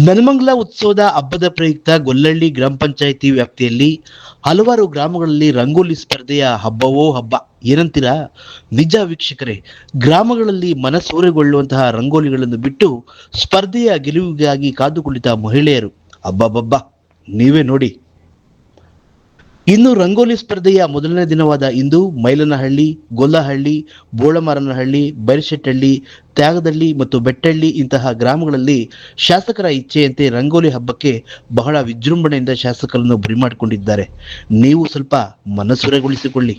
ನೆಲಮಂಗಲ ಉತ್ಸವದ ಹಬ್ಬದ ಪ್ರಯುಕ್ತ ಗೊಲ್ಲಹಳ್ಳಿ ಗ್ರಾಮ ಪಂಚಾಯಿತಿ ವ್ಯಾಪ್ತಿಯಲ್ಲಿ ಹಲವಾರು ಗ್ರಾಮಗಳಲ್ಲಿ ರಂಗೋಲಿ ಸ್ಪರ್ಧೆಯ ಹಬ್ಬವೋ ಹಬ್ಬ ಏನಂತೀರಾ? ನಿಜ ವೀಕ್ಷಕರೇ, ಗ್ರಾಮಗಳಲ್ಲಿ ಮನಸೂರೆಗೊಳ್ಳುವಂತಹ ರಂಗೋಲಿಗಳನ್ನು ಬಿಟ್ಟು ಸ್ಪರ್ಧೆಯ ಗೆಲುವಿಗಾಗಿ ಕಾದು ಕುಳಿತ ಮಹಿಳೆಯರು ಅಬ್ಬಬ್ಬಬ್ಬ, ನೀವೇ ನೋಡಿ. ಇನ್ನು ರಂಗೋಲಿ ಸ್ಪರ್ಧೆಯ ಮೊದಲನೇ ದಿನವಾದ ಇಂದು ಮೈಲನಹಳ್ಳಿ, ಗೊಲ್ಲಹಳ್ಳಿ, ಬೋಳಮರನಹಳ್ಳಿ, ಬೈರಶೆಟ್ಟಹಳ್ಳಿ, ತ್ಯಾಗದಹಳ್ಳಿ ಮತ್ತು ಬೆಟ್ಟಹಳ್ಳಿ ಇಂತಹ ಗ್ರಾಮಗಳಲ್ಲಿ ಶಾಸಕರ ಇಚ್ಛೆಯಂತೆ ರಂಗೋಲಿ ಹಬ್ಬಕ್ಕೆ ಬಹಳ ವಿಜೃಂಭಣೆಯಿಂದ ಶಾಸಕರನ್ನು ಬರಿಮಾಡಿಕೊಂಡಿದ್ದಾರೆ. ನೀವು ಸ್ವಲ್ಪ ಮನಸೂರೆಗೊಳಿಸಿಕೊಳ್ಳಿ.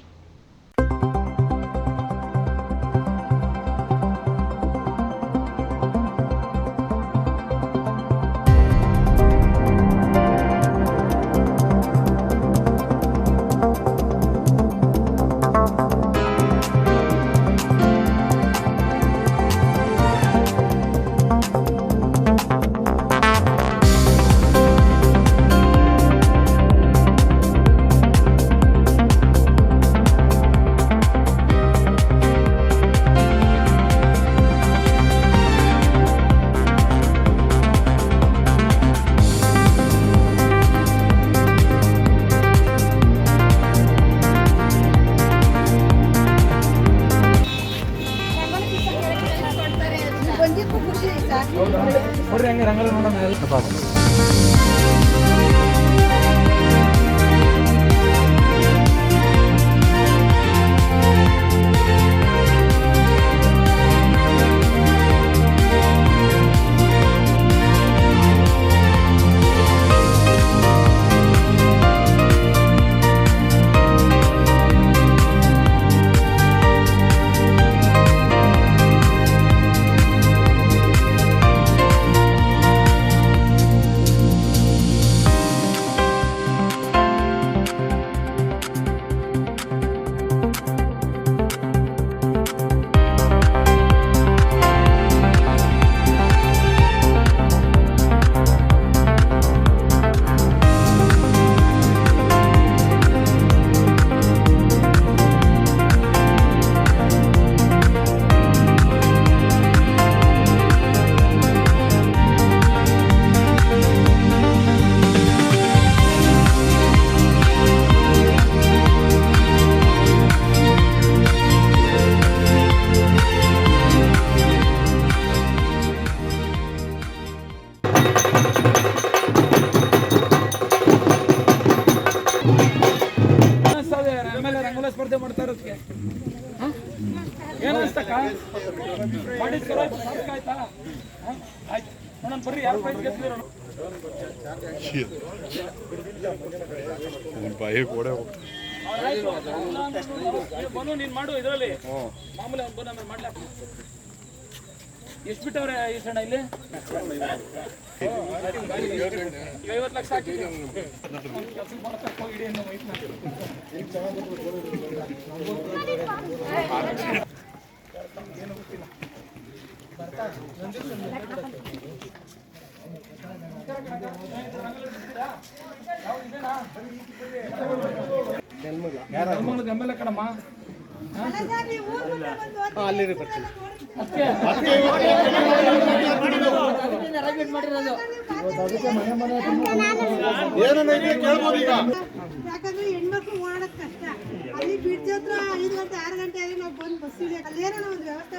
ಸ್ಪರ್ಧೆ ಮಾಡ್ತಾ ಇರೋದಕ್ಕೆ ಏನಿಸ್ತಕ್ಕ ಮಾಡಿಸ್ಕರ ಆಯ್ತಾ? ಆಯ್ತು ನೋಡೋಣ ಬರ್ರಿ, ಯಾರು ಪ್ರೈಸ್ ಗೆದ್ದಿರೋ ಬನು ನೀನ್ ಮಾಡು ಇದರಲ್ಲಿ ಮಾಮೂಲಿ ಅವ್ನು ಬಂದ ಮಾಡ್ಲಾ. ಎಷ್ಟು ಬಿಟ್ಟವ್ರೆ ಈ ಸಣ್ಣ ಇಲ್ಲಿ 50 ಲಕ್ಷ ಹಾಕಿದ್ದೆ. ಗಮ್ಮಲ ಕಣಮ್ಮ ಅಲ್ಲಿ ಬರ್ತೀನಿ. ಯಾಕಂದ್ರೆ ಹೆಣ್ಮಕ್ಳು ಓಡಾಡೋದು ಕಷ್ಟ. ಅಲ್ಲಿ ಬಿಡ್ಜ ಹತ್ರ 5 ಗಂಟೆ 6 ಗಂಟೆ ಆಗಿ ನಾವು ಬಂದು ಬಸ್ಸಿಗೆ ಅಲ್ಲೇನೋ ಒಂದು ವ್ಯವಸ್ಥೆ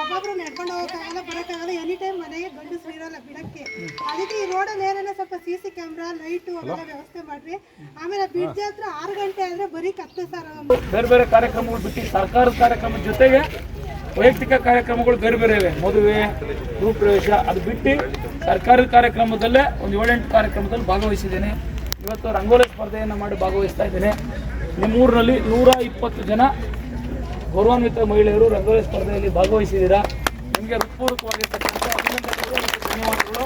ಒಬ್ಬೊಬ್ರು ನಡ್ಕೊಂಡು ಹೋಗಕ್ಕಾಗಲ್ಲ, ಬರೋಕ್ಕಾಗಲ್ಲ. ಎನಿ ಟೈಮ್ ಮನೆಗೆ ಗಂಡಸ್ರು ಇರಲ್ಲ ಬಿಡಕ್ಕೆ. ಅದಕ್ಕೆ ಈ ರೋಡಲ್ಲಿ ಏನೇನೋ ಸ್ವಲ್ಪ CC ಕ್ಯಾಮ್ರಾ, ಲೈಟು ಅವೆಲ್ಲ ವ್ಯವಸ್ಥೆ ಮಾಡ್ರಿ. ಆಮೇಲೆ ಬಿಡ್ಜ ಹತ್ರ 6 ಗಂಟೆ ಆದ್ರೆ ಬರೀ ಕತ್ತೆ ಸರ್. ಬೇರೆ ಬೇರೆ ಕಾರ್ಯಕ್ರಮಗಳು ಬಿಟ್ಟು ಸರ್ಕಾರದ ಕಾರ್ಯಕ್ರಮದ ಜೊತೆಗೆ ವೈಯಕ್ತಿಕ ಕಾರ್ಯಕ್ರಮಗಳು ಬೇರೆ ಬೇರೆ ಇವೆ. ಮದುವೆ, ಗೃಹಪ್ರವೇಶ ಅದು ಬಿಟ್ಟು ಸರ್ಕಾರದ ಕಾರ್ಯಕ್ರಮದಲ್ಲೇ ಒಂದು 7-8 ಕಾರ್ಯಕ್ರಮದಲ್ಲಿ ಭಾಗವಹಿಸಿದ್ದೇನೆ. ಇವತ್ತು ರಂಗೋಲಿ ಸ್ಪರ್ಧೆಯನ್ನು ಮಾಡಿ ಭಾಗವಹಿಸ್ತಾ ಇದ್ದೇನೆ. ನಿಮ್ಮೂರಿನಲ್ಲಿ 120 ಜನ ಗೌರವಾನ್ವಿತ ಮಹಿಳೆಯರು ರಂಗೋಲಿ ಸ್ಪರ್ಧೆಯಲ್ಲಿ ಭಾಗವಹಿಸಿದ್ದೀರಾ. ನಿಮಗೆ ಹೃತ್ಪೂರ್ವಕವಾಗಿರ್ತಕ್ಕಂಥ ಅಭಿನಂದನೆಗಳು ಮತ್ತು ಧನ್ಯವಾದಗಳು.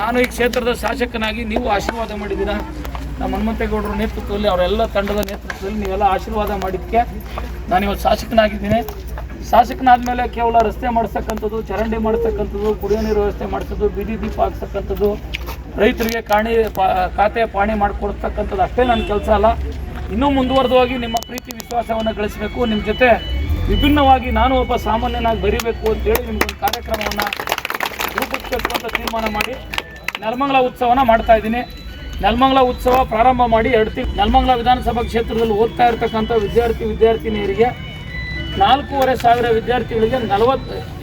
ನಾನು ಈ ಕ್ಷೇತ್ರದ ಶಾಸಕನಾಗಿ ನೀವು ಆಶೀರ್ವಾದ ಮಾಡಿದ್ದೀರಾ. ನಮ್ಮ ಹನುಮಂತೇಗೌಡರ ನೇತೃತ್ವದಲ್ಲಿ, ಅವರೆಲ್ಲ ತಂಡದ ನೇತೃತ್ವದಲ್ಲಿ ನೀವೆಲ್ಲ ಆಶೀರ್ವಾದ ಮಾಡಿದ್ದಕ್ಕೆ ನಾನಿವತ್ತು ಶಾಸಕನಾಗಿದ್ದೀನಿ. ಶಾಸಕನಾದ್ಮೇಲೆ ಕೇವಲ ರಸ್ತೆ ಮಾಡಿಸ್ತಕ್ಕಂಥದ್ದು, ಚರಂಡಿ ಮಾಡಿಸ್ತಕ್ಕಂಥದ್ದು, ಕುಡಿಯೋ ನೀರು ವ್ಯವಸ್ಥೆ ಮಾಡಿಸೋದು, ಬೀದಿ ದೀಪ ಹಾಕ್ಸ್ತಕ್ಕಂಥದ್ದು, ರೈತರಿಗೆ ಖಾತೆ ಪಾಣಿ ಮಾಡಿಕೊಡ್ತಕ್ಕಂಥದ್ದು ಅಷ್ಟೇ ನನ್ನ ಕೆಲಸ ಅಲ್ಲ. ಇನ್ನೂ ಮುಂದುವರೆದವಾಗಿ ನಿಮ್ಮ ಪ್ರೀತಿ ವಿಶ್ವಾಸವನ್ನು ಗಳಿಸಬೇಕು. ನಿಮ್ಮ ಜೊತೆ ವಿಭಿನ್ನವಾಗಿ ನಾನು ಒಬ್ಬ ಸಾಮಾನ್ಯನಾಗಿ ಬರೀಬೇಕು ಅಂತೇಳಿ ನಿಮ್ಗೆ ಒಂದು ಕಾರ್ಯಕ್ರಮವನ್ನು ರೂಪಿಸಬೇಕು ಅಂತ ತೀರ್ಮಾನ ಮಾಡಿ ನೆಲಮಂಗಲ ಉತ್ಸವನ ಮಾಡ್ತಾ ಇದ್ದೀನಿ. ನೆಲಮಂಗಲ ಉತ್ಸವ ಪ್ರಾರಂಭ ಮಾಡಿ 2 ತಿಂಗಳು ನೆಲಮಂಗಲ ವಿಧಾನಸಭಾ ಕ್ಷೇತ್ರದಲ್ಲಿ ಓದ್ತಾ ಇರತಕ್ಕಂಥ ವಿದ್ಯಾರ್ಥಿನಿಯರಿಗೆ 4,500 ವಿದ್ಯಾರ್ಥಿಗಳಿಗೆ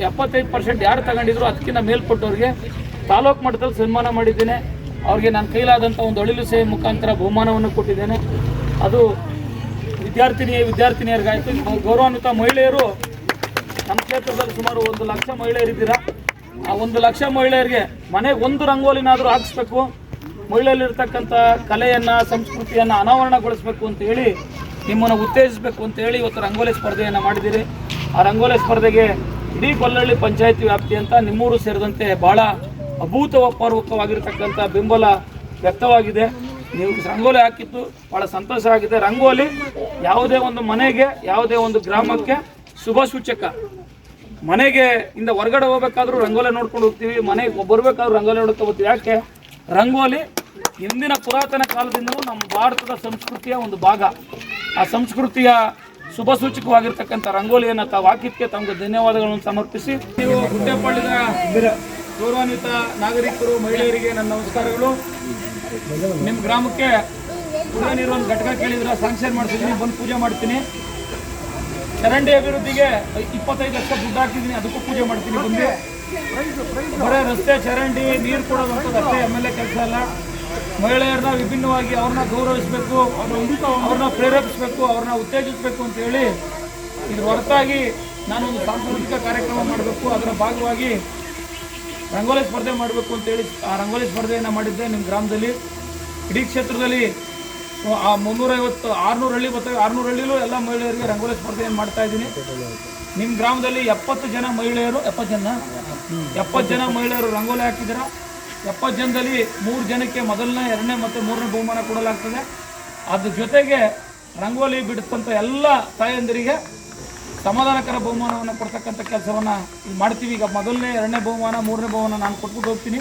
75% ಯಾರು ತಗೊಂಡಿದ್ರು ಅದಕ್ಕಿಂತ ಮೇಲ್ಪಟ್ಟವ್ರಿಗೆ ತಾಲೂಕು ಮಟ್ಟದಲ್ಲಿ ಸನ್ಮಾನ ಮಾಡಿದ್ದೇನೆ. ಅವ್ರಿಗೆ ನಾನು ಕೈಲಾದಂಥ ಒಂದು ಅಳಿಲು ಸೇವೆ ಮುಖಾಂತರ ಬಹುಮಾನವನ್ನು ಕೊಟ್ಟಿದ್ದೇನೆ. ಅದು ವಿದ್ಯಾರ್ಥಿನಿಯರಿಗಾಯಿತು. ಗೌರವಾನ್ವಿತ ಮಹಿಳೆಯರು ನಮ್ಮ ಕ್ಷೇತ್ರದಲ್ಲಿ ಸುಮಾರು 1 ಲಕ್ಷ ಮಹಿಳೆಯರಿದ್ದೀರಾ. ಆ 1 ಲಕ್ಷ ಮಹಿಳೆಯರಿಗೆ ಮನೆಗೆ ಒಂದು ರಂಗೋಲಿನಾದರೂ ಹಾಕಿಸ್ಬೇಕು, ಮಹಿಳೆಯಲ್ಲಿರ್ತಕ್ಕಂಥ ಕಲೆಯನ್ನು ಸಂಸ್ಕೃತಿಯನ್ನು ಅನಾವರಣಗೊಳಿಸಬೇಕು ಅಂತ ಹೇಳಿ ನಿಮ್ಮನ್ನು ಉತ್ತೇಜಿಸಬೇಕು ಅಂತ ಹೇಳಿ ಇವತ್ತು ರಂಗೋಲಿ ಸ್ಪರ್ಧೆಯನ್ನು ಮಾಡಿದ್ದೀರಿ. ಆ ರಂಗೋಲಿ ಸ್ಪರ್ಧೆಗೆ ಇಡೀ ಗೊಲ್ಲಹಳ್ಳಿ ಪಂಚಾಯತಿ ವ್ಯಾಪ್ತಿ ಅಂತ ನಿಮ್ಮೂರು ಸೇರಿದಂತೆ ಭಾಳ ಅಭೂತಪೂರ್ವಕವಾಗಿರ್ತಕ್ಕಂಥ ಬೆಂಬಲ ವ್ಯಕ್ತವಾಗಿದೆ. ನೀವು ರಂಗೋಲಿ ಹಾಕಿದ್ದು ಭಾಳ ಸಂತೋಷ ಆಗಿದೆ. ರಂಗೋಲಿ ಯಾವುದೇ ಒಂದು ಮನೆಗೆ, ಯಾವುದೇ ಒಂದು ಗ್ರಾಮಕ್ಕೆ ಶುಭ ಸೂಚಕ. ಮನೆಗೆ ಇಂದ ಹೊರಗಡೆ ಹೋಗ್ಬೇಕಾದ್ರೂ ರಂಗೋಲಿ ನೋಡ್ಕೊಂಡು ಹೋಗ್ತೀವಿ, ಮನೆಗೆ ಬರಬೇಕಾದ್ರೂ ರಂಗೋಲಿ ನೋಡ್ಕೊಂಡು ಹೋಗ್ತೀವಿ. ಯಾಕೆ? ರಂಗೋಲಿ ಹಿಂದಿನ ಪುರಾತನ ಕಾಲದಿಂದಲೂ ನಮ್ಮ ಭಾರತದ ಸಂಸ್ಕೃತಿಯ ಒಂದು ಭಾಗ. ಆ ಸಂಸ್ಕೃತಿಯ ಶುಭ ಸೂಚಕವಾಗಿರ್ತಕ್ಕಂಥ ರಂಗೋಲಿಯನ್ನು ತಾವು ಹಾಕಿದ್ದಕ್ಕೆ ತಮಗೆ ಧನ್ಯವಾದಗಳನ್ನು ಸಮರ್ಪಿಸಿ, ನೀವು ಗುಡ್ಡೆಪಾಳ್ಯದ ಗೌರವಾನ್ವಿತ ನಾಗರಿಕರು, ಮಹಿಳೆಯರಿಗೆ ನನ್ನ ನಮಸ್ಕಾರಗಳು. ನಿಮ್ಮ ಗ್ರಾಮಕ್ಕೆ ಕುಡಿಯೋ ನೀರು ಒಂದು ಘಟಕ ಕೇಳಿದ್ರೆ ಸ್ಯಾಂಕ್ಷನ್ ಮಾಡ್ತಿದ್ದೀನಿ, ಬಂದು ಪೂಜೆ ಮಾಡ್ತೀನಿ. ಚರಂಡಿ ಅಭಿವೃದ್ಧಿಗೆ 25 ಲಕ್ಷ ದುಡ್ಡು ಹಾಕಿದ್ದೀನಿ, ಅದಕ್ಕೂ ಪೂಜೆ ಮಾಡ್ತೀನಿ. ಬಂದು ಬರೀ ರಸ್ತೆ, ಚರಂಡಿ, ನೀರು ಕೊಡೋದಂಥದ್ದು ಅಷ್ಟೇ MLA ಕೆಲಸ ಅಲ್ಲ. ಮಹಿಳೆಯರನ್ನ ವಿಭಿನ್ನವಾಗಿ ಅವ್ರನ್ನ ಗೌರವಿಸಬೇಕು, ಅವ್ರನ್ನ ಪ್ರೇರೇಪಿಸಬೇಕು, ಅವ್ರನ್ನ ಉತ್ತೇಜಿಸಬೇಕು ಅಂತ ಹೇಳಿ ಇದ್ರ ಹೊರತಾಗಿ ನಾನೊಂದು ಸಾಂಸ್ಕೃತಿಕ ಕಾರ್ಯಕ್ರಮ ಮಾಡಬೇಕು, ಅದರ ಭಾಗವಾಗಿ ರಂಗೋಲಿ ಸ್ಪರ್ಧೆ ಮಾಡಬೇಕು ಅಂತೇಳಿ ಆ ರಂಗೋಲಿ ಸ್ಪರ್ಧೆಯನ್ನು ಮಾಡಿದ್ದೆ ನಿಮ್ಮ ಗ್ರಾಮದಲ್ಲಿ. ಇಡೀ ಕ್ಷೇತ್ರದಲ್ಲಿ 350 600 ಹಳ್ಳಿ ಬರ್ತವೆ. 600 ಹಳ್ಳಿಲೂ ಎಲ್ಲ ಮಹಿಳೆಯರಿಗೆ ರಂಗೋಲಿ ಸ್ಪರ್ಧೆಯನ್ನು ಮಾಡ್ತಾ ಇದ್ದೀನಿ. ನಿಮ್ಮ ಗ್ರಾಮದಲ್ಲಿ 70 ಜನ ಮಹಿಳೆಯರು 70 ಜನ ಮಹಿಳೆಯರು ರಂಗೋಲಿ ಹಾಕಿದ್ದೀರಾ. 70 ಜನದಲ್ಲಿ 3 ಜನಕ್ಕೆ ಮೊದಲನೇ, 2ನೇ ಮತ್ತು 3ನೇ ಬಹುಮಾನ ಕೊಡಲಾಗ್ತದೆ. ಅದ್ರ ಜೊತೆಗೆ ರಂಗೋಲಿ ಬಿಡುತ್ತಂಥ ಎಲ್ಲ ತಾಯಂದಿರಿಗೆ ಸಮಾಧಾನಕರ ಬಹುಮಾನವನ್ನು ಕೊಡ್ತಕ್ಕಂಥ ಕೆಲಸವನ್ನು ಮಾಡ್ತೀವಿ. ಈಗ ಮೊದಲನೇ, 2ನೇ ಬಹುಮಾನ, 3ನೇ ಬಹುಮಾನ ನಾನು ಕೊಟ್ಬಿಟ್ಟು ಹೋಗ್ತೀನಿ.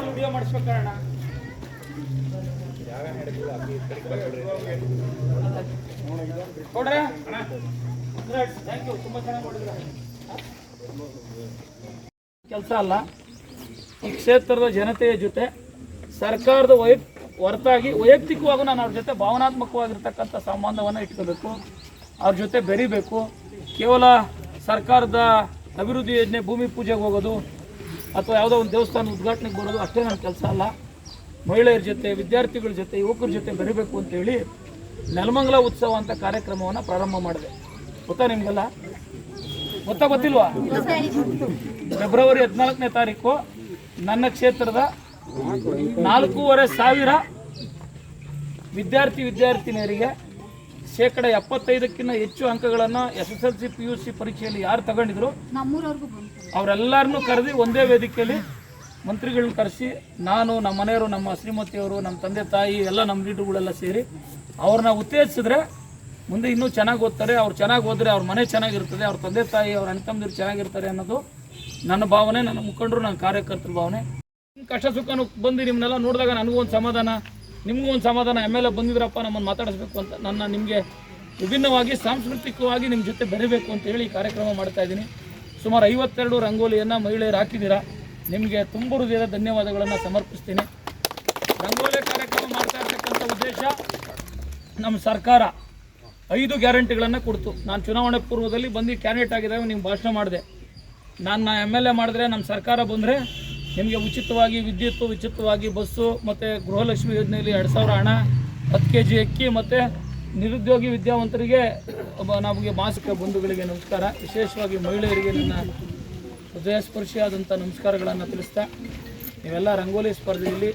ವಿಡಿಯೋ ಮಾಡಿಸ್ಬೇಕಣ್ಣ. ಕೊಡ್ರೆ ಥ್ಯಾಂಕ್ ಯು, ತುಂಬ ಚೆನ್ನಾಗಿ ಮಾಡಿದ್ರೆ. ಕೆಲಸ ಅಲ್ಲ, ಈ ಕ್ಷೇತ್ರದ ಜನತೆಯ ಜೊತೆ ಸರ್ಕಾರದ ಹೊರತಾಗಿ ವೈಯಕ್ತಿಕವಾಗೂ ನಾನು ಅವ್ರ ಜೊತೆ ಭಾವನಾತ್ಮಕವಾಗಿರ್ತಕ್ಕಂಥ ಸಂಬಂಧವನ್ನು ಇಟ್ಕೋಬೇಕು, ಅವ್ರ ಜೊತೆ ಬೆರಿಬೇಕು. ಕೇವಲ ಸರ್ಕಾರದ ಅಭಿವೃದ್ಧಿ ಯೋಜನೆ, ಭೂಮಿ ಪೂಜೆಗೆ ಹೋಗೋದು ಅಥವಾ ಯಾವುದೋ ಒಂದು ದೇವಸ್ಥಾನ ಉದ್ಘಾಟನೆಗೆ ಬರೋದು ಅಷ್ಟೇ ನನ್ನ ಕೆಲಸ ಅಲ್ಲ. ಮಹಿಳೆಯರ ಜೊತೆ, ವಿದ್ಯಾರ್ಥಿಗಳ ಜೊತೆ, ಯುವಕರ ಜೊತೆ ಬೆರಿಬೇಕು ಅಂತೇಳಿ ನೆಲಮಂಗಲ ಉತ್ಸವ ಅಂತ ಕಾರ್ಯಕ್ರಮವನ್ನು ಪ್ರಾರಂಭ ಮಾಡಿದೆ. ಗೊತ್ತಾ ನಿಮಗೆಲ್ಲ? ಗೊತ್ತಿಲ್ವಾ? ಫೆಬ್ರವರಿ 14ನೇ ತಾರೀಕು ನನ್ನ ಕ್ಷೇತ್ರದ 4,500 ವಿದ್ಯಾರ್ಥಿನಿಯರಿಗೆ 75% ಹೆಚ್ಚು ಅಂಕಗಳನ್ನು SSLC PUC ಪರೀಕ್ಷೆಯಲ್ಲಿ ಯಾರು ತಗೊಂಡಿದ್ರು ಅವರೆಲ್ಲರನ್ನೂ ಕರೆದು ಒಂದೇ ವೇದಿಕೆಯಲ್ಲಿ ಮಂತ್ರಿಗಳನ್ನ ಕರೆಸಿ, ನಾನು, ನಮ್ಮ ಮನೆಯವರು, ನಮ್ಮ ಶ್ರೀಮತಿಯವರು, ನಮ್ಮ ತಂದೆ ತಾಯಿ ಎಲ್ಲ ನಮ್ಮ ಲೀಡರ್ಗಳೆಲ್ಲ ಸೇರಿ ಅವ್ರನ್ನ ಉತ್ತೇಜಿಸಿದ್ರೆ ಮುಂದೆ ಇನ್ನೂ ಚೆನ್ನಾಗಿ ಓದ್ತಾರೆ. ಅವ್ರು ಚೆನ್ನಾಗಿ ಓದಿದ್ರೆ ಅವ್ರ ಮನೆ ಚೆನ್ನಾಗಿರ್ತದೆ, ಅವ್ರ ತಂದೆ ತಾಯಿ, ಅವ್ರ ಅಣ್ಣ ತಮ್ಮದಿರು ಚೆನ್ನಾಗಿರ್ತಾರೆ ಅನ್ನೋದು ನನ್ನ ಭಾವನೆ, ನನ್ನ ಮುಖಂಡರು, ನನ್ನ ಕಾರ್ಯಕರ್ತರ ಭಾವನೆ. ಕಷ್ಟ ಸುಖನೂ ಬಂದು ನಿಮ್ಮನ್ನೆಲ್ಲ ನೋಡಿದಾಗ ನನಗೂ ಒಂದು ಸಮಾಧಾನ, ನಿಮಗೂ ಒಂದು ಸಮಾಧಾನ. MLA ಬಂದಿದ್ರಪ್ಪ ನಮ್ಮನ್ನು ಮಾತಾಡಿಸ್ಬೇಕು ಅಂತ, ನಿಮಗೆ ವಿಭಿನ್ನವಾಗಿ ಸಾಂಸ್ಕೃತಿಕವಾಗಿ ನಿಮ್ಮ ಜೊತೆ ಬೆರಿಬೇಕು ಅಂತ ಹೇಳಿ ಕಾರ್ಯಕ್ರಮ ಮಾಡ್ತಾಯಿದ್ದೀನಿ. ಸುಮಾರು 52 ರಂಗೋಲಿಯನ್ನು ಮಹಿಳೆಯರು ಹಾಕಿದ್ದೀರಾ. ನಿಮಗೆ ತುಂಬ ಹೃದಯದ ಧನ್ಯವಾದಗಳನ್ನು ಸಮರ್ಪಿಸ್ತೀನಿ. ರಂಗೋಲಿ ಕಾರ್ಯಕ್ರಮ ಮಾಡ್ತಾ ಇರ್ತಕ್ಕಂಥ ಉದ್ದೇಶ, ನಮ್ಮ ಸರ್ಕಾರ 5 ಗ್ಯಾರಂಟಿಗಳನ್ನು ಕೊಡ್ತು. ನಾನು ಚುನಾವಣೆ ಪೂರ್ವದಲ್ಲಿ ಬಂದು ಕ್ಯಾಂಡಿಡೇಟ್ ಆಗಿದ್ದಾಗ ನಿಮ್ಗೆ ಭಾಷಣ ಮಾಡಿದೆ. ನಾನು MLA ಮಾಡಿದ್ರೆ, ನಮ್ಮ ಸರ್ಕಾರ ಬಂದರೆ ನಿಮಗೆ ಉಚಿತವಾಗಿ ವಿದ್ಯುತ್, ಉಚಿತವಾಗಿ ಬಸ್ಸು ಮತ್ತು ಗೃಹಲಕ್ಷ್ಮಿ ಯೋಜನೆಯಲ್ಲಿ 2,000 ಹಣ, 10 kg ಅಕ್ಕಿ ಮತ್ತು ನಿರುದ್ಯೋಗಿ ವಿದ್ಯಾವಂತರಿಗೆ ನಮಗೆ ಮಾಸಿಕ ಬಂಧುಗಳಿಗೆ ನಮಸ್ಕಾರ. ವಿಶೇಷವಾಗಿ ಮಹಿಳೆಯರಿಗೆ ನನ್ನ ಹೃದಯಸ್ಪರ್ಶಿಯಾದಂಥ ನಮಸ್ಕಾರಗಳನ್ನು ತಿಳಿಸ್ತಾ, ನೀವೆಲ್ಲ ರಂಗೋಲಿ ಸ್ಪರ್ಧೆಯಲ್ಲಿ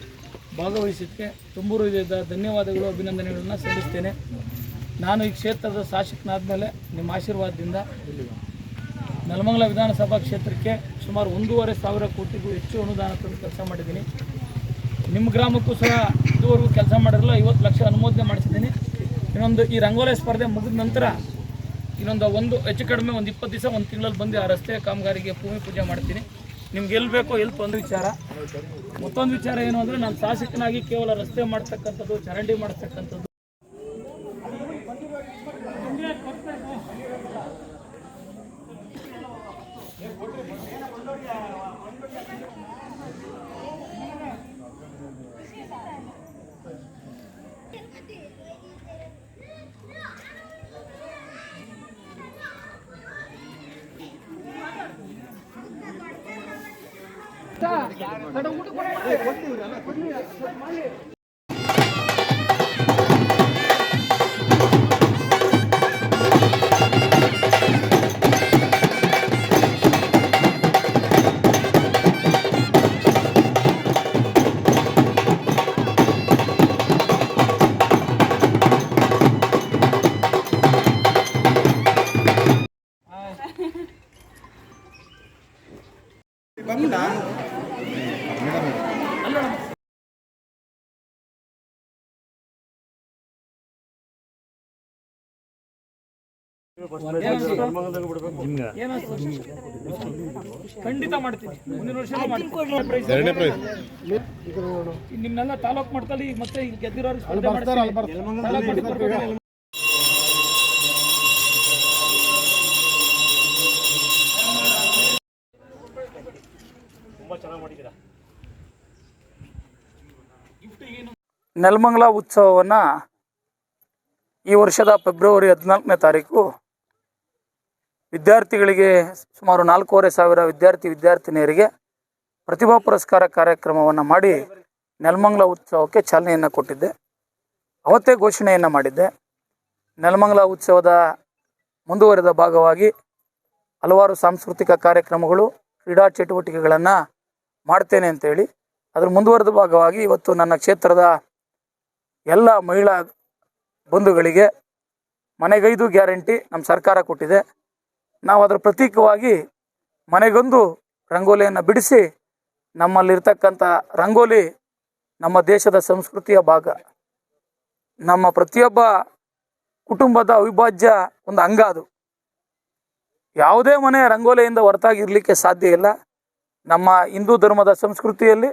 ಭಾಗವಹಿಸಿದ್ದಕ್ಕೆ ತುಂಬ ಹೃದಯದ ಧನ್ಯವಾದಗಳು, ಅಭಿನಂದನೆಗಳನ್ನು ಸಲ್ಲಿಸ್ತೇನೆ. ನಾನು ಈ ಕ್ಷೇತ್ರದ ಶಾಸಕನಾದ ಮೇಲೆ ನಿಮ್ಮ ಆಶೀರ್ವಾದದಿಂದ ನೆಲಮಂಗಲ ವಿಧಾನಸಭಾ ಕ್ಷೇತ್ರಕ್ಕೆ ಸುಮಾರು 1,500 ಕೋಟಿಗೂ ಹೆಚ್ಚು ಅನುದಾನ ತಂದು ಕೆಲಸ ಮಾಡಿದ್ದೀನಿ. ನಿಮ್ಮ ಗ್ರಾಮಕ್ಕೂ ಸಹ ಇದುವರೆಗೂ ಕೆಲಸ ಮಾಡಿರಲ್ಲ, 50 ಲಕ್ಷ ಅನುಮೋದನೆ ಮಾಡಿಸಿದ್ದೀನಿ. ಇನ್ನೊಂದು ಈ ರಂಗೋಲಿ ಸ್ಪರ್ಧೆ ಮುಗಿದ ನಂತರ ಇನ್ನೊಂದು ಹೆಚ್ಚು ಕಡಿಮೆ 20 ದಿವಸ 1 ತಿಂಗಳಲ್ಲಿ ಬಂದು ಆ ರಸ್ತೆ ಕಾಮಗಾರಿಗೆ ಭೂಮಿ ಪೂಜೆ ಮಾಡ್ತೀನಿ. ನಿಮ್ಗೆ ಎಲ್ಲಿ ಬೇಕೋ ಎಲ್ಲಿ ಒಂದು ವಿಚಾರ. ಮತ್ತೊಂದು ವಿಚಾರ ಏನು ಅಂದರೆ, ನಾನು ಶಾಸಕನಾಗಿ ಕೇವಲ ರಸ್ತೆ ಮಾಡ್ತಕ್ಕಂಥದ್ದು, ಚರಂಡಿ ಮಾಡ್ತಕ್ಕಂಥದ್ದು, ಖಂಡಿತ ಮಾಡ್ತೀನಿ. ಮುಂದಿನ ವರ್ಷ ನಿಮ್ನೆಲ್ಲ ತಾಲೂಕು ಮಟ್ಟದಲ್ಲಿ ಮತ್ತೆ ಇಲ್ಲಿ ಗೆದ್ದಿರೋರು ಸ್ಪರ್ಧೆ ಮಾಡ್ತಾರೆ. ನೆಲಮಂಗಲ ಉತ್ಸವವನ್ನು ಈ ವರ್ಷದ ಫೆಬ್ರವರಿ 14ನೇ ತಾರೀಕು ವಿದ್ಯಾರ್ಥಿಗಳಿಗೆ ಸುಮಾರು 4,500 ವಿದ್ಯಾರ್ಥಿನಿಯರಿಗೆ ಪ್ರತಿಭಾ ಪುರಸ್ಕಾರ ಕಾರ್ಯಕ್ರಮವನ್ನು ಮಾಡಿ ನೆಲಮಂಗಲ ಉತ್ಸವಕ್ಕೆ ಚಾಲನೆಯನ್ನು ಕೊಟ್ಟಿದ್ದೆ. ಅವತ್ತೇ ಘೋಷಣೆಯನ್ನು ಮಾಡಿದ್ದೆ. ನೆಲಮಂಗಲ ಉತ್ಸವದ ಮುಂದುವರೆದ ಭಾಗವಾಗಿ ಹಲವಾರು ಸಾಂಸ್ಕೃತಿಕ ಕಾರ್ಯಕ್ರಮಗಳು, ಕ್ರೀಡಾ ಚಟುವಟಿಕೆಗಳನ್ನು ಮಾಡ್ತೇನೆ ಅಂತೇಳಿ ಅದರ ಮುಂದುವರೆದ ಭಾಗವಾಗಿ ಇವತ್ತು ನನ್ನ ಕ್ಷೇತ್ರದ ಎಲ್ಲ ಮಹಿಳಾ ಬಂಧುಗಳಿಗೆ ಮನೆಗೈದು ಗ್ಯಾರಂಟಿ ನಮ್ಮ ಸರ್ಕಾರ ಕೊಟ್ಟಿದೆ. ನಾವು ಅದರ ಪ್ರತೀಕವಾಗಿ ಮನೆಗೊಂದು ರಂಗೋಲಿಯನ್ನು ಬಿಡಿಸಿ, ನಮ್ಮಲ್ಲಿರ್ತಕ್ಕಂಥ ರಂಗೋಲಿ ನಮ್ಮ ದೇಶದ ಸಂಸ್ಕೃತಿಯ ಭಾಗ, ನಮ್ಮ ಪ್ರತಿಯೊಬ್ಬ ಕುಟುಂಬದ ಅವಿಭಾಜ್ಯ ಒಂದು ಅಂಗ. ಅದು ಯಾವುದೇ ಮನೆ ರಂಗೋಲಿಯಿಂದ ಹೊರತಾಗಿರಲಿಕ್ಕೆ ಸಾಧ್ಯ ಇಲ್ಲ. ನಮ್ಮ ಹಿಂದೂ ಧರ್ಮದ ಸಂಸ್ಕೃತಿಯಲ್ಲಿ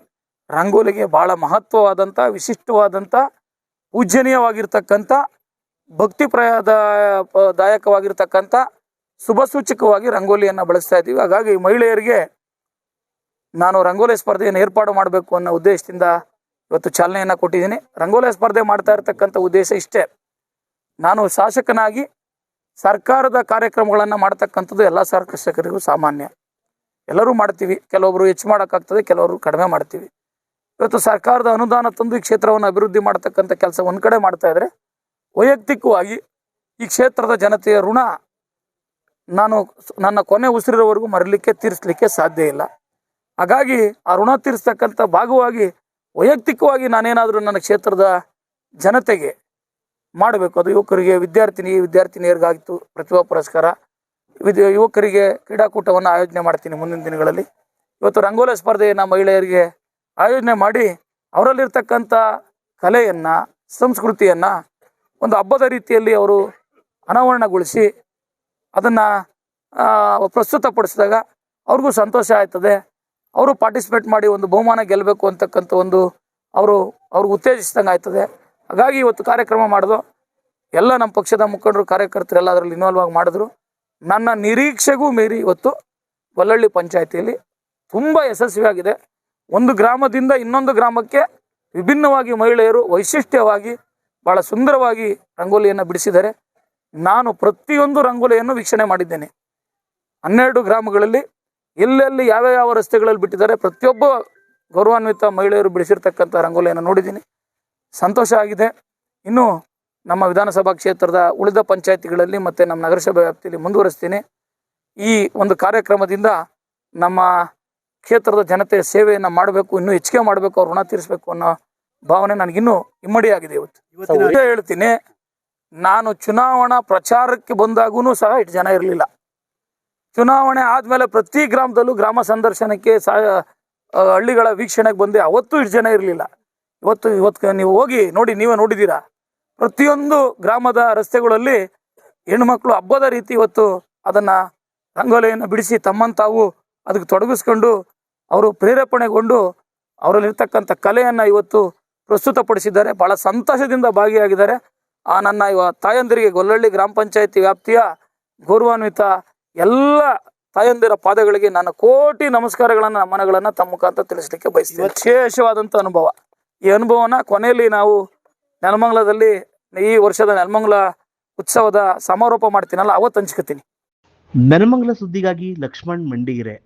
ರಂಗೋಲಿಗೆ ಭಾಳ ಮಹತ್ವವಾದಂಥ, ವಿಶಿಷ್ಟವಾದಂಥ, ಪೂಜ್ಯನೀಯವಾಗಿರ್ತಕ್ಕಂಥ, ಭಕ್ತಿ ದಾಯಕವಾಗಿರ್ತಕ್ಕಂಥ ಶುಭ ಸೂಚಕವಾಗಿ ರಂಗೋಲಿಯನ್ನು ಬಳಸ್ತಾ ಇದ್ದೀವಿ. ಹಾಗಾಗಿ ಮಹಿಳೆಯರಿಗೆ ನಾನು ರಂಗೋಲಿ ಸ್ಪರ್ಧೆಯನ್ನು ಏರ್ಪಾಡು ಮಾಡಬೇಕು ಅನ್ನೋ ಉದ್ದೇಶದಿಂದ ಇವತ್ತು ಚಾಲನೆಯನ್ನು ಕೊಟ್ಟಿದ್ದೀನಿ. ರಂಗೋಲಿ ಸ್ಪರ್ಧೆ ಮಾಡ್ತಾ ಇರ್ತಕ್ಕಂಥ ಉದ್ದೇಶ ಇಷ್ಟೇ. ನಾನು ಶಾಸಕನಾಗಿ ಸರ್ಕಾರದ ಕಾರ್ಯಕ್ರಮಗಳನ್ನು ಮಾಡ್ತಕ್ಕಂಥದ್ದು ಎಲ್ಲ ಶಾಸಕರಿಗೂ ಸಾಮಾನ್ಯ. ಎಲ್ಲರೂ ಮಾಡ್ತೀವಿ. ಕೆಲವೊಬ್ಬರು ಹೆಚ್ಚು ಮಾಡೋಕ್ಕಾಗ್ತದೆ, ಕೆಲವರು ಕಡಿಮೆ ಮಾಡ್ತೀವಿ. ಇವತ್ತು ಸರ್ಕಾರದ ಅನುದಾನ ತಂದು ಈ ಕ್ಷೇತ್ರವನ್ನು ಅಭಿವೃದ್ಧಿ ಮಾಡ್ತಕ್ಕಂಥ ಕೆಲಸ ಒಂದು ಕಡೆ ಮಾಡ್ತಾ ಇದ್ರೆ, ವೈಯಕ್ತಿಕವಾಗಿ ಈ ಕ್ಷೇತ್ರದ ಜನತೆಯ ಋಣ ನಾನು ನನ್ನ ಕೊನೆ ಉಸಿರಿರೋವರೆಗೂ ತೀರಿಸಲಿಕ್ಕೆ ಸಾಧ್ಯ ಇಲ್ಲ. ಹಾಗಾಗಿ ಆ ಋಣ ತೀರಿಸ್ತಕ್ಕಂಥ ಭಾಗವಾಗಿ ವೈಯಕ್ತಿಕವಾಗಿ ನಾನೇನಾದರೂ ನನ್ನ ಕ್ಷೇತ್ರದ ಜನತೆಗೆ ಮಾಡಬೇಕು. ಅದು ಯುವಕರಿಗೆ, ವಿದ್ಯಾರ್ಥಿನಿಯರಿಗಾಗಿತ್ತು ಪ್ರತಿಭಾ ಪುರಸ್ಕಾರ, ಯುವಕರಿಗೆ ಕ್ರೀಡಾಕೂಟವನ್ನು ಆಯೋಜನೆ ಮಾಡ್ತೀನಿ ಮುಂದಿನ ದಿನಗಳಲ್ಲಿ. ಇವತ್ತು ರಂಗೋಲಿ ಸ್ಪರ್ಧೆಯನ್ನು ಮಹಿಳೆಯರಿಗೆ ಆಯೋಜನೆ ಮಾಡಿ ಅವರಲ್ಲಿರ್ತಕ್ಕಂಥ ಕಲೆಯನ್ನು, ಸಂಸ್ಕೃತಿಯನ್ನು ಒಂದು ಹಬ್ಬದ ರೀತಿಯಲ್ಲಿ ಅವರು ಅನಾವರಣಗೊಳಿಸಿ ಅದನ್ನು ಪ್ರಸ್ತುತಪಡಿಸಿದಾಗ ಅವ್ರಿಗೂ ಸಂತೋಷ ಆಯ್ತದೆ. ಅವರು ಪಾರ್ಟಿಸಿಪೇಟ್ ಮಾಡಿ ಒಂದು ಬಹುಮಾನ ಗೆಲ್ಲಬೇಕು ಅಂತಕ್ಕಂಥ ಒಂದು ಅವ್ರಿಗೆ ಉತ್ತೇಜಿಸಿದಂಗೆ ಆಯ್ತದೆ. ಹಾಗಾಗಿ ಇವತ್ತು ಕಾರ್ಯಕ್ರಮ ಮಾಡೋದು ಎಲ್ಲ ನಮ್ಮ ಪಕ್ಷದ ಮುಖಂಡರು, ಕಾರ್ಯಕರ್ತರೆಲ್ಲ ಅದರಲ್ಲಿ ಇನ್ವಾಲ್ವ್ ಆಗಿ ಮಾಡಿದ್ರು. ನನ್ನ ನಿರೀಕ್ಷೆಗೂ ಮೀರಿ ಇವತ್ತು ಗೊಲ್ಲಹಳ್ಳಿ ಪಂಚಾಯತಿಯಲ್ಲಿ ತುಂಬ ಯಶಸ್ವಿಯಾಗಿದೆ. ಒಂದು ಗ್ರಾಮದಿಂದ ಇನ್ನೊಂದು ಗ್ರಾಮಕ್ಕೆ ವಿಭಿನ್ನವಾಗಿ ಮಹಿಳೆಯರು ವೈಶಿಷ್ಟ್ಯವಾಗಿ ಭಾಳ ಸುಂದರವಾಗಿ ರಂಗೋಲಿಯನ್ನು ಬಿಡಿಸಿದ್ದಾರೆ. ನಾನು ಪ್ರತಿಯೊಂದು ರಂಗೋಲಿಯನ್ನು ವೀಕ್ಷಣೆ ಮಾಡಿದ್ದೇನೆ. 12 ಗ್ರಾಮಗಳಲ್ಲಿ ಎಲ್ಲೆಲ್ಲಿ ಯಾವ ರಸ್ತೆಗಳಲ್ಲಿ ಬಿಟ್ಟಿದ್ದಾರೆ, ಪ್ರತಿಯೊಬ್ಬ ಗೌರವಾನ್ವಿತ ಮಹಿಳೆಯರು ಬಿಡಿಸಿರ್ತಕ್ಕಂಥ ರಂಗೋಲಿಯನ್ನು ನೋಡಿದ್ದೀನಿ. ಸಂತೋಷ ಆಗಿದೆ. ಇನ್ನು ನಮ್ಮ ವಿಧಾನಸಭಾ ಕ್ಷೇತ್ರದ ಉಳಿದ ಪಂಚಾಯತಿಗಳಲ್ಲಿ ಮತ್ತು ನಮ್ಮ ನಗರಸಭೆ ವ್ಯಾಪ್ತಿಯಲ್ಲಿ ಮುಂದುವರಿಸ್ತೀನಿ. ಈ ಒಂದು ಕಾರ್ಯಕ್ರಮದಿಂದ ನಮ್ಮ ಕ್ಷೇತ್ರದ ಜನತೆಯ ಸೇವೆಯನ್ನು ಮಾಡಬೇಕು, ಇನ್ನೂ ಹೆಚ್ಚಿಗೆ ಮಾಡಬೇಕು, ಅವ್ರು ಋಣ ತೀರಿಸಬೇಕು ಅನ್ನೋ ಭಾವನೆ ನನಗಿನ್ನೂ ಇಮ್ಮಡಿಯಾಗಿದೆ. ಇವತ್ತು ಹೇಳ್ತೀನಿ, ನಾನು ಚುನಾವಣಾ ಪ್ರಚಾರಕ್ಕೆ ಬಂದಾಗೂ ಸಹ ಇಷ್ಟು ಜನ ಇರಲಿಲ್ಲ. ಚುನಾವಣೆ ಆದಮೇಲೆ ಪ್ರತಿ ಗ್ರಾಮದಲ್ಲೂ ಗ್ರಾಮ ಸಂದರ್ಶನಕ್ಕೆ ಹಳ್ಳಿಗಳ ವೀಕ್ಷಣೆಗೆ ಬಂದೆ. ಅವತ್ತು ಇಷ್ಟು ಜನ ಇರಲಿಲ್ಲ. ಇವತ್ತು ನೀವು ಹೋಗಿ ನೋಡಿ, ನೀವೇ ನೋಡಿದ್ದೀರಾ. ಪ್ರತಿಯೊಂದು ಗ್ರಾಮದ ರಸ್ತೆಗಳಲ್ಲಿ ಹೆಣ್ಮಕ್ಳು ಹಬ್ಬದ ರೀತಿ ಇವತ್ತು ಅದನ್ನು ರಂಗೋಲಿಯನ್ನು ಬಿಡಿಸಿ ತಮ್ಮನ್ನು ತಾವು ಅದಕ್ಕೆ ತೊಡಗಿಸ್ಕೊಂಡು ಅವರು ಪ್ರೇರೇಪಣೆಗೊಂಡು ಅವರಲ್ಲಿರ್ತಕ್ಕಂಥ ಕಲೆಯನ್ನು ಇವತ್ತು ಪ್ರಸ್ತುತಪಡಿಸಿದ್ದಾರೆ. ಭಾಳ ಸಂತೋಷದಿಂದ ಭಾಗಿಯಾಗಿದ್ದಾರೆ. ನನ್ನ ತಾಯಂದಿರಿಗೆ ಗೊಲ್ಲಹಳ್ಳಿ ಗ್ರಾಮ ಪಂಚಾಯತಿ ವ್ಯಾಪ್ತಿಯ ಗೌರವಾನ್ವಿತ ಎಲ್ಲ ತಾಯಂದಿರ ಪಾದಗಳಿಗೆ ನಾನು ಕೋಟಿ ನಮಸ್ಕಾರಗಳನ್ನು, ನಮನಗಳನ್ನು ತಮ್ಮ ಮುಖಾಂತರ ತಿಳಿಸ್ಲಿಕ್ಕೆ ಬಯಸ್ತೀನಿ. ವಿಶೇಷವಾದಂಥ ಅನುಭವ. ಈ ಅನುಭವನ ಕೊನೆಯಲ್ಲಿ ನಾವು ನೆಲಮಂಗಲದಲ್ಲಿ ಈ ವರ್ಷದ ನೆಲಮಂಗಲ ಉತ್ಸವದ ಸಮಾರೋಪ ಮಾಡ್ತೀನಲ್ಲ, ಅವತ್ತು ಹಂಚ್ಕೊತೀನಿ. ನೆಲಮಂಗಲ ಸುದ್ದಿಗಾಗಿ ಲಕ್ಷ್ಮಣ್ ಮಂಡಿಗೆರೆ.